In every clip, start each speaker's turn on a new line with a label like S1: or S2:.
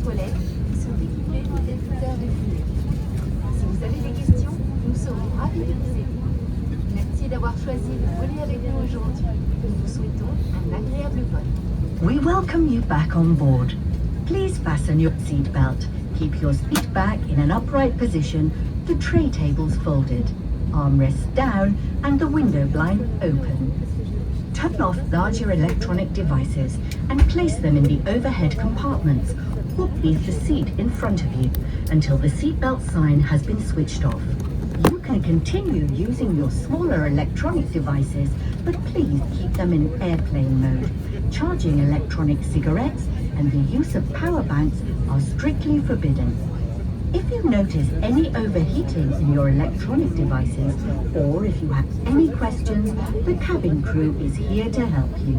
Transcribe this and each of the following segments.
S1: toilettes qui sont équipées de détecteurs de fumée. Si vous avez des questions, nous serons ravis de vous aider. Merci d'avoir choisi de voler avec nous aujourd'hui. Nous vous souhaitons un agréable vol.
S2: We welcome you back on board. Please fasten your seatbelt. Keep your seat back in an upright position, the tray tables folded, armrests down and the window blind open. Turn off larger electronic devices and place them in the overhead compartments or beneath the seat in front of you until the seatbelt sign has been switched off. You can continue using your smaller electronic devices, but please keep them in airplane mode. Charging electronic cigarettes and the use of power banks are strictly forbidden. If you notice any overheating in your electronic devices, or if you have any questions, the cabin crew is here to help you.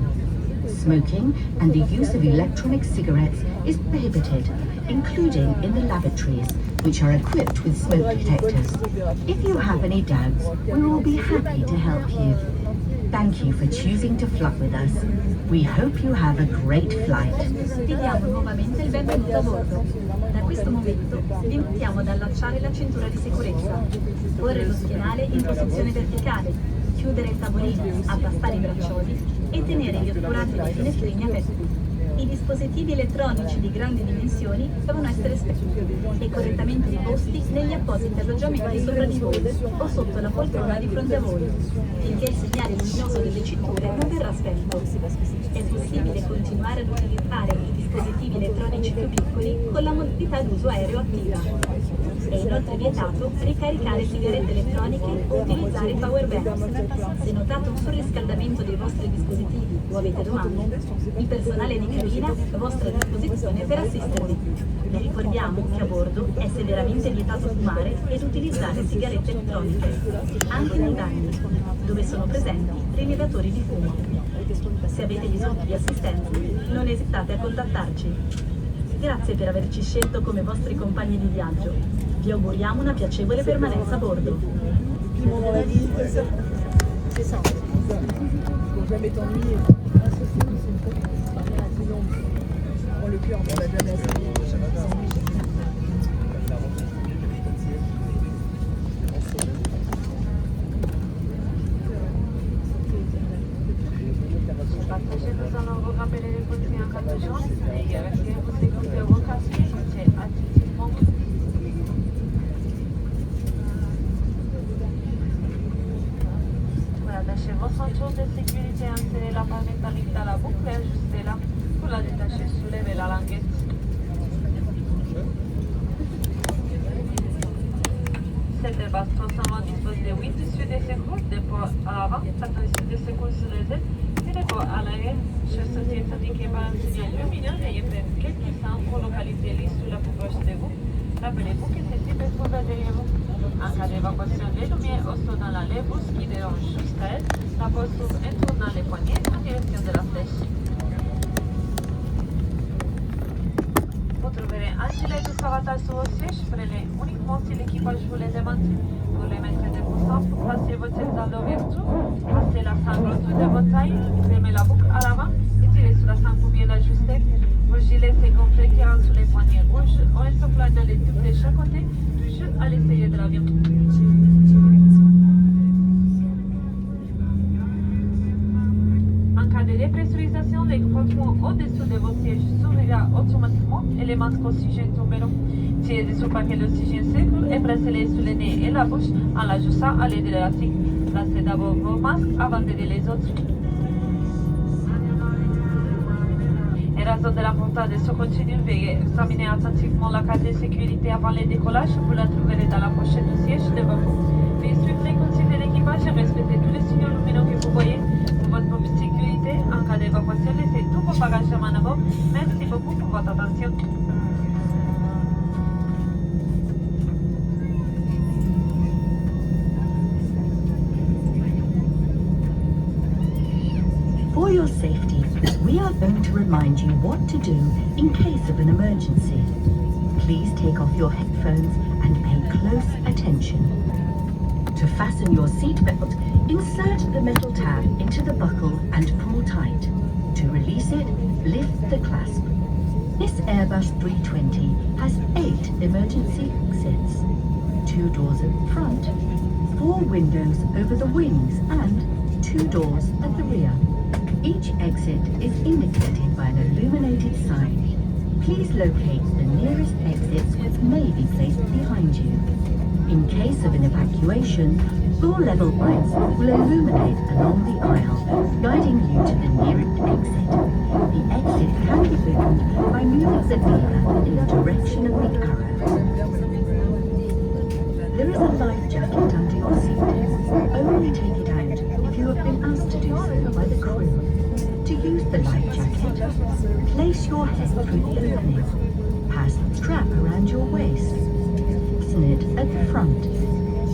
S2: Smoking and the use of electronic cigarettes is prohibited, including in the lavatories, which are equipped with smoke detectors. If you have any doubts, we will be happy to help you. Thank you for choosing to fly with us. We hope you have a great flight.
S3: Vi diamo nuovamente il benvenuto a bordo. Da questo momento vi invitiamo ad allacciare la cintura di sicurezza, porre lo schienale in posizione verticale, chiudere il tavolino, abbassare i braccioli e tenere gli otturati dei finestrini aperti. I dispositivi elettronici di grandi dimensioni devono essere spenti e correttamente riposti negli appositi alloggiamenti sopra di voi o sotto la poltrona di fronte a voi, finché il segnale luminoso delle cinture non verrà spento. È possibile continuare ad utilizzare i dispositivi elettronici più piccoli con la modalità d'uso aereo attiva. È inoltre vietato ricaricare sigarette elettroniche o utilizzare power bank. Se notate un surriscaldamento dei vostri dispositivi o avete domande, il personale di cabina è a vostra disposizione per assistervi. Vi ricordiamo che a bordo è severamente vietato fumare ed utilizzare sigarette elettroniche, anche nei bagni, dove sono presenti rilevatori di fumo. Se avete bisogno di assistenza, non esitate a contattarci. Grazie per averci scelto come vostri compagni di viaggio. Vi auguriamo una piacevole permanenza a bordo.
S4: C'est ça. Faut jamais t'ennuyer. Prends le cœur, mais on l'a jamais essayé.
S5: Passagers allons vous rappeler les positions en cas d'urgence et vérifiez-vous sécurité vos casques et c'est attentivement. Attachez vos ceintures de sécurité, insérez la barre métallique dans la boucle et ajustez-la. Pour la détacher, soulevez la languette. Cette base transformant dispose de 8 issues de secours, des ports à l'avant, 4 issues de secours sur les ailes et des ports à l'arrière. Chaque ceci est indiqué par un signal lumineux et près quelques cents pour localiser l'issue la plus proche de vous. Rappelez-vous que ceci peut se trouver derrière vous. En cas d'évacuation, les lumières au saut dans la lèvre qui dérange jusqu'à elle, la porte s'ouvre et tournant les poignets en direction de la flèche. Vous trouverez un gilet de sauvetage sur vos sièges, prenez uniquement si l'équipage vous les demande. Pour les mettre de poussant, placez votre tête dans l'ouverture, passez la sangle autour de votre taille, fermez la boucle à l'avant et tirez sur la sangle pour bien l'ajuster. Vos gilets se gonflent qui rentrent sur les poignets rouges, on les souffle dans les tubes de chaque côté, toujours à l'essayer de l'avion. En cas de dépressurisation, les compartiments au-dessous de vos sièges s'ouvrira automatiquement et les masques oxygène tomberont. Tirez dessus le paquet d'oxygène circule et placez-les sur le nez et la bouche en l'ajustant à l'aide de l'élastique. Placez d'abord vos masques avant d'aider les autres. En raison de l'importance de ce contenu, veuillez examiner attentivement la carte de sécurité avant le décollage. Vous la trouverez dans la pochette du siège devant vous. Veuillez suivre les consignes de l'équipage et respecter tous les signaux lumineux que vous voyez. Pour votre propre sécurité, en cas d'évacuation, laissez tous vos bagages à main à bord. Merci beaucoup pour votre attention.
S2: For your safety, we are going to remind you what to do in case of an emergency. Please take off your headphones and pay close attention. To fasten your seatbelt, insert the metal tab into the buckle and pull tight. To release it, lift the clasp. This Airbus 320 has 8 emergency exits, 2 doors at the front, 4 windows over the wings and 2 doors at the rear. Each exit is indicated by an illuminated sign. Please locate the nearest exits which may be placed behind you. In case of an evacuation, floor-level lights will illuminate along the aisle, guiding you to the nearest exit. The exit can be opened by moving the lever in the direction of the arrow. There is a life jacket under your seat. Only take it out if you have been asked to do so by the crew. To use the life jacket, place your head through the opening. Pass the strap around your waist. Fasten it at the front.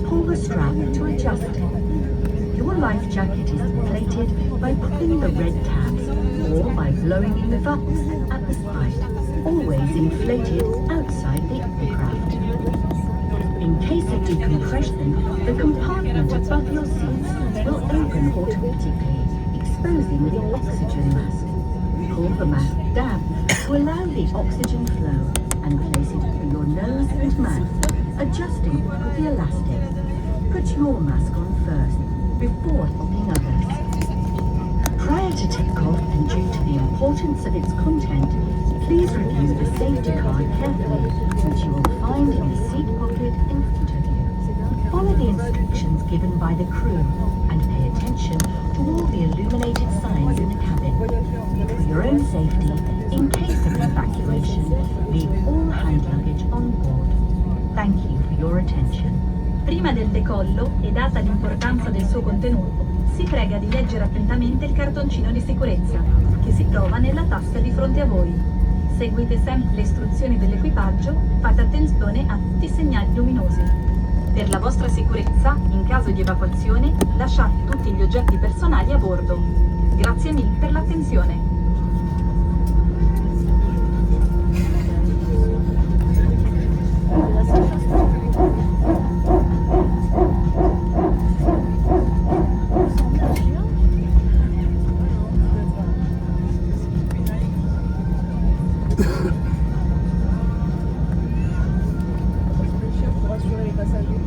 S2: Pull the strap to adjust it. Your life jacket is inflated by pulling the red tabs or by blowing in the bubbles at the side, always inflated outside the aircraft. In case of decompression, the compartment above your seats will open automatically, exposing the oxygen mask. Pull the mask down to allow the oxygen flow and place it through your nose and mouth, adjusting with the elastic. Put your mask on first, before helping others. Prior to takeoff and due to the importance of its content, please review the safety card carefully, which you will find in the seat pocket in front of you. Follow the instructions given by the crew and pay attention to all the illuminated signs in the cabin. For your own safety, in case of an evacuation, leave all hand luggage on board. Thank you for your attention.
S3: Prima del decollo e data l'importanza del suo contenuto, si prega di leggere attentamente il cartoncino di sicurezza, che si trova nella tasca di fronte a voi. Seguite sempre le istruzioni dell'equipaggio, fate attenzione a tutti i segnali luminosi. Per la vostra sicurezza, in caso di evacuazione, lasciate tutti gli oggetti personali a bordo. Grazie mille per l'attenzione.
S4: Pour rassurer les passagers.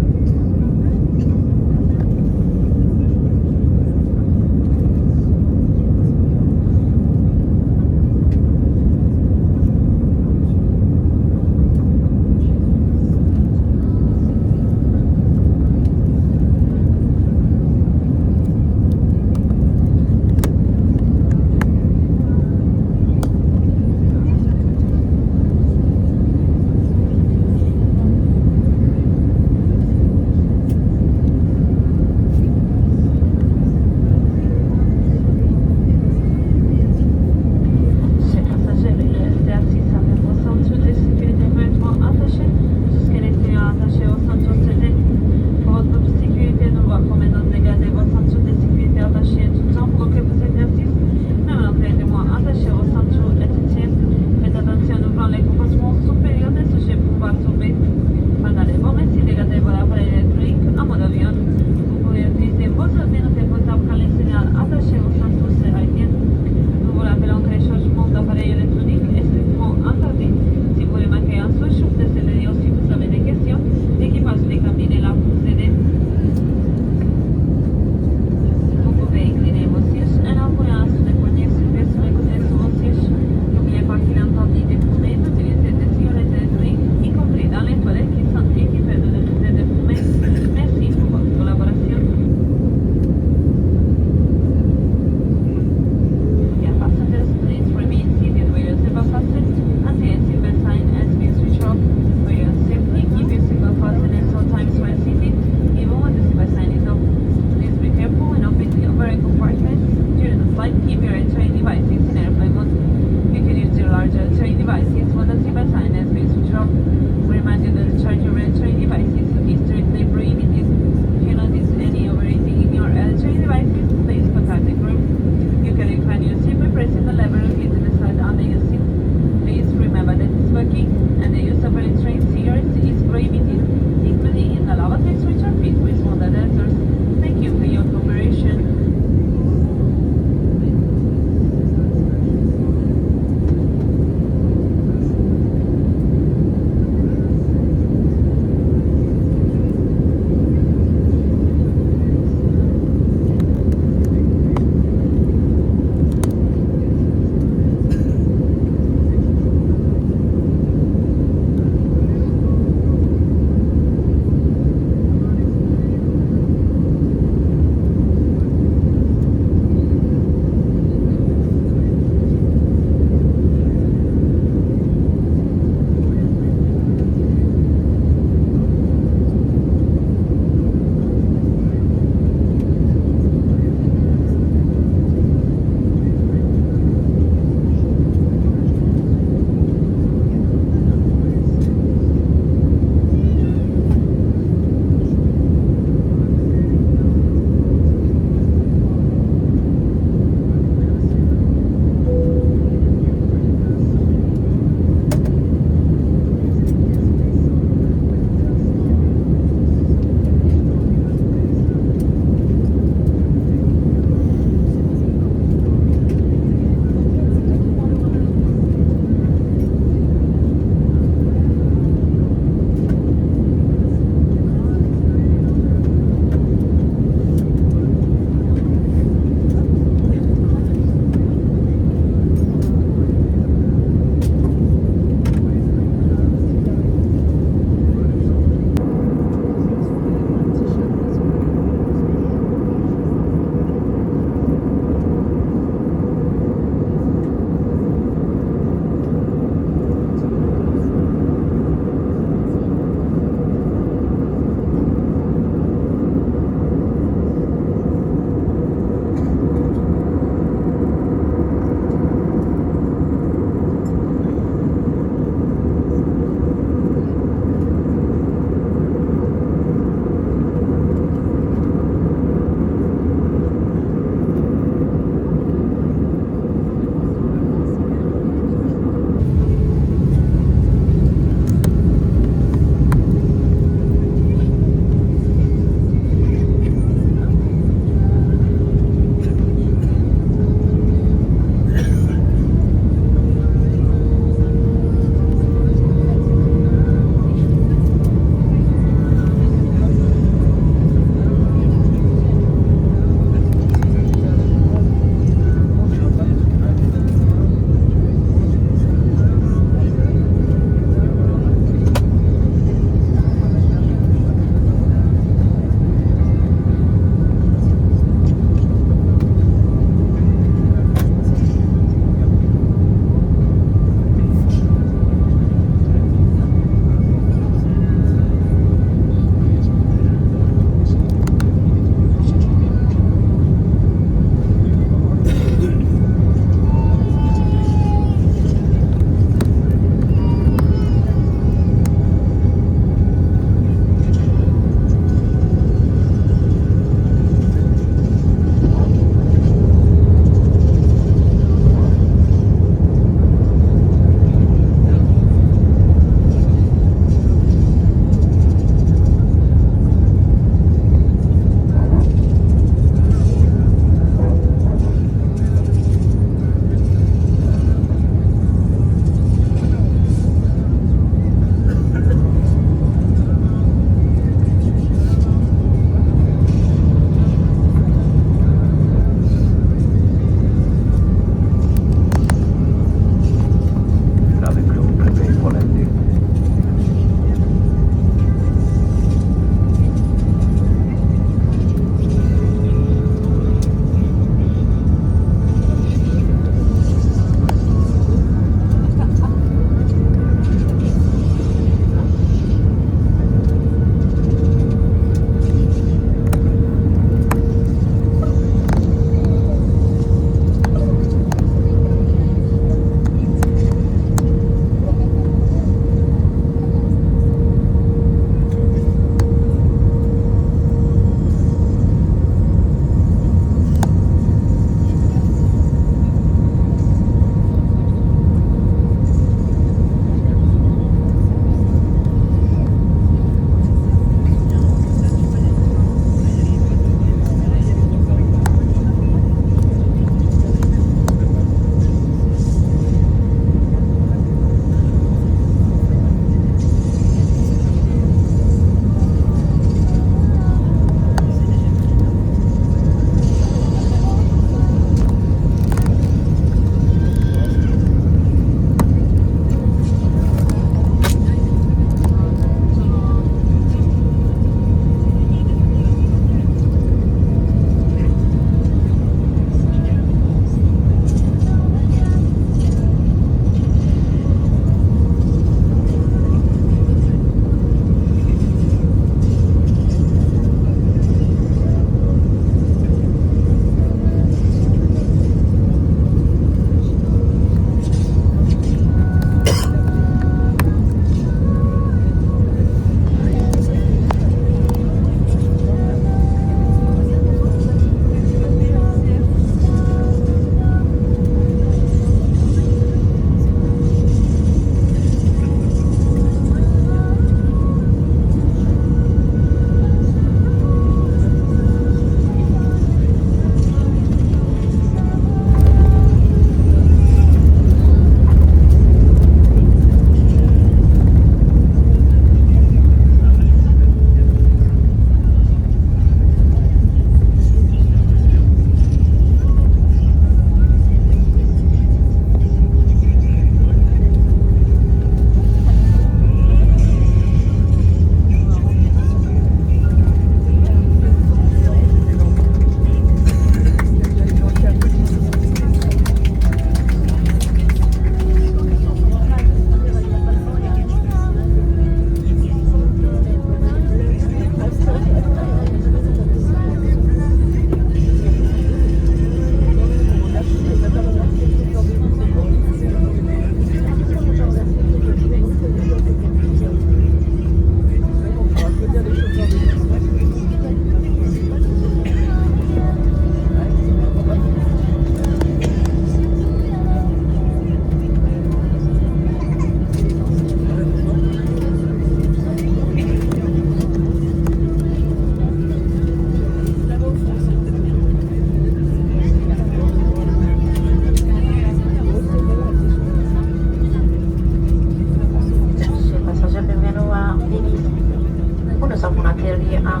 S6: nous avons atterri à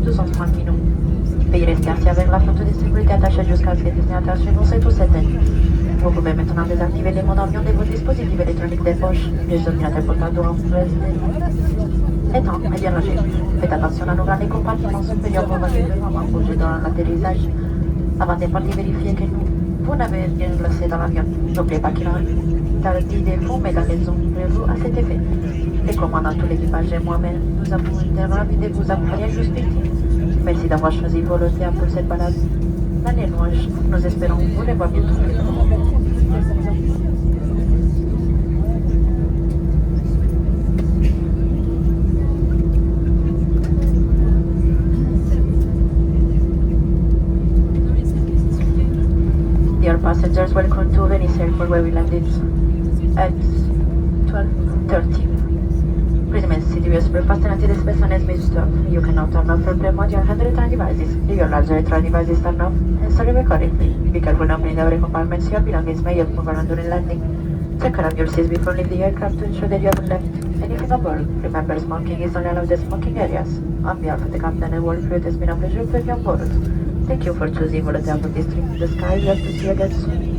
S6: 230 minutes. Veuillez rester assis avec la flotte de sécurité attachée jusqu'à ce que destinataire chez nous c'est tout s'éteigne. Vous pouvez maintenant désactiver les modes avion de vos dispositifs électroniques des poches. Les ordinateurs portables doivent rester éteints et bien rangés. Faites attention à n'ouvrir les compartiments supérieurs pour votre devant bouger dans l'atterrissage. Avant de partir, vérifiez que vous n'avez rien glacé dans l'avion. N'oubliez pas qu'il interdit de fumer dans les zones prévues à cet effet. Les commandants, tout l'équipage et moi-même, nous avons été ravis de vous accueillir jusqu'ici. Merci d'avoir choisi Volontaire pour cette balade. L'année noire, nous espérons vous revoir bientôt. Dear passengers, welcome to Venice Airport where we landed at 12:30. Please remain seated with your fasten until this person has been stopped. You can now turn off airplane mode your hand return devices. If your large return devices turn off and sorry correctly. Be careful not in every compartment. Your belongings may have moved around during landing. Check around your seats before leaving the aircraft to ensure that you haven't left anything aboard. Remember, smoking is only allowed in smoking areas. On behalf of the captain and world crew, it has been a pleasure to have you on board. Thank you for choosing Volontaire for this trip to the sky. We hope to see you again soon.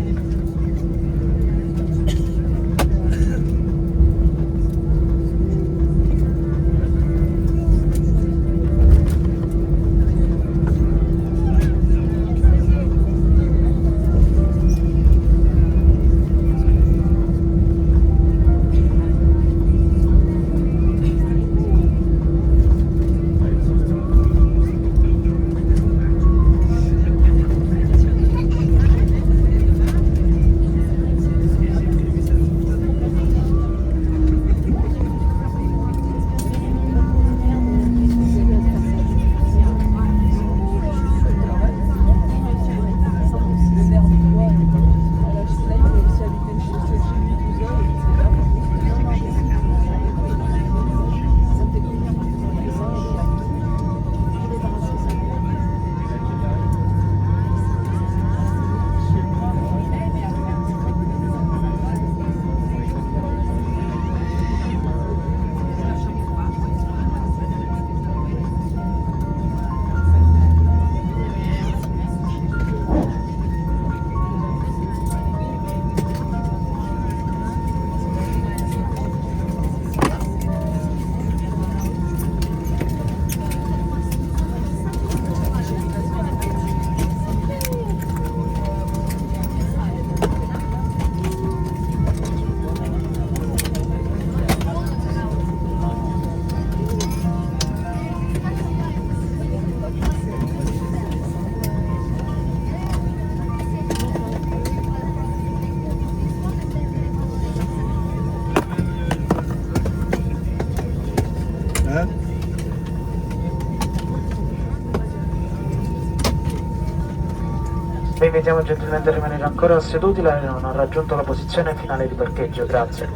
S7: Vi invitiamo gentilmente a rimanere ancora seduti, l'aereo non ha raggiunto la posizione finale di parcheggio, grazie.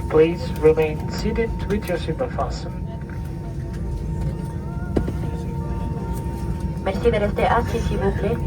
S7: Please remain seated with your seatbelt fastened.
S6: Merci de rester assis s'il vous plaît.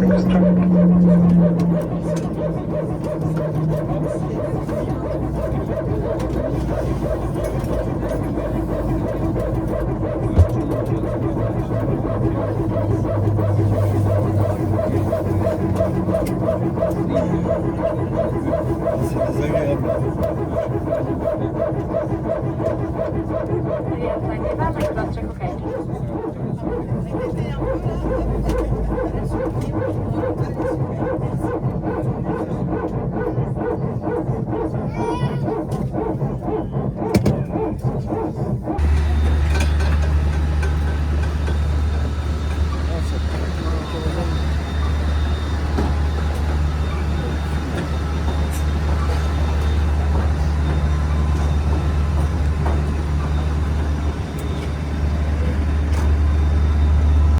S6: Extra.
S8: C'est désagréable.
S6: Nagrywa, nagrywa, czego kręcisz?